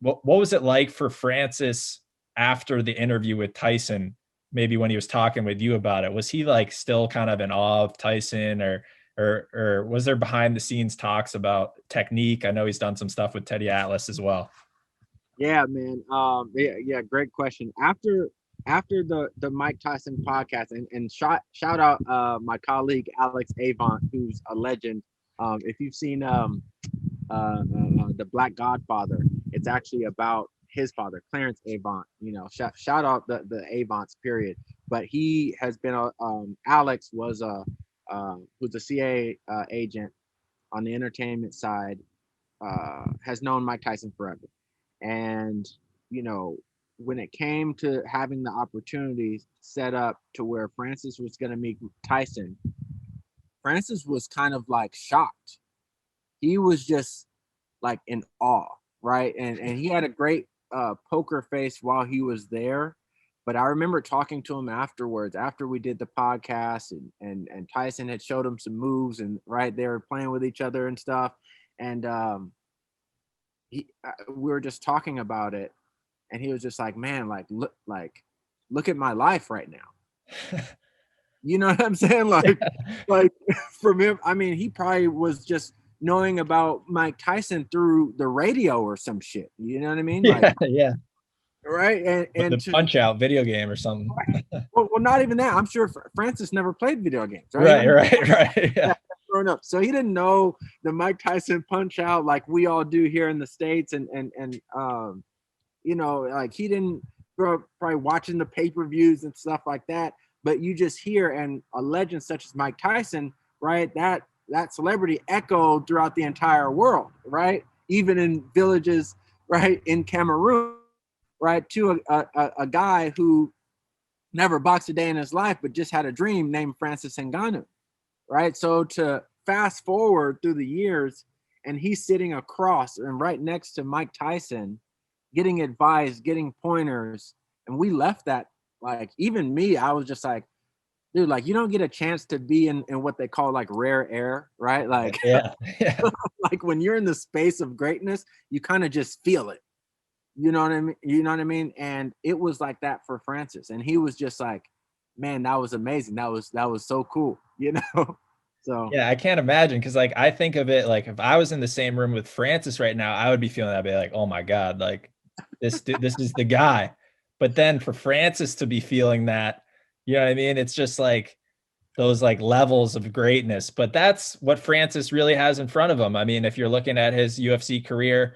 what was it like for Francis after the interview with Tyson? Maybe when he was talking with you about it, was he like still kind of in awe of Tyson, or was there behind the scenes talks about technique? I know he's done some stuff with Teddy Atlas as well. Yeah, man. Yeah, great question. After the Mike Tyson podcast, and shout out my colleague Alex Avant, who's a legend. If you've seen the Black Godfather, it's actually about his father, Clarence Avant. You know, shout out the Avants, period. But he has been Alex was a CA agent on the entertainment side, has known Mike Tyson forever. And, you know, when it came to having the opportunity set up to where Francis was going to meet Tyson, Francis was kind of like shocked. He was just like in awe, right? And he had a great poker face while he was there. But I remember talking to him afterwards, after we did the podcast, and Tyson had showed him some moves, and right, they were playing with each other and stuff. And we were just talking about it, and he was just like, man, look at my life right now. You know what I'm saying? Like from him, I mean, he probably was just knowing about Mike Tyson through the radio or some shit. You know what I mean? Yeah, yeah. Right. And The Punch Out video game or something. well, not even that. I'm sure Francis never played video games. Right. Right. Yeah. Growing up, so he didn't know the Mike Tyson Punch Out like we all do here in the States, and you know, like he didn't grow up probably watching the pay-per-views and stuff like that. But you just hear, and a legend such as Mike Tyson, right? That celebrity echoed throughout the entire world, right? Even in villages, right, in Cameroon, right, to a guy who never boxed a day in his life, but just had a dream named Francis Ngannou, right? So to fast forward through the years, and he's sitting across and right next to Mike Tyson, getting advice, getting pointers, and we left that, like, even me, I was just like, dude, like, you don't get a chance to be in what they call like rare air, right? Like, Yeah. like when you're in the space of greatness, you kind of just feel it. You know what I mean? You know what I mean? And it was like that for Francis. And he was just like, man, that was amazing. That was so cool, you know? So Yeah, I can't imagine, because like I think of it like if I was in the same room with Francis right now, I would be feeling that, be like, oh my God, like this is the guy. But then for Francis to be feeling that, you know what I mean? It's just like those like levels of greatness. But that's what Francis really has in front of him. I mean, if you're looking at his UFC career,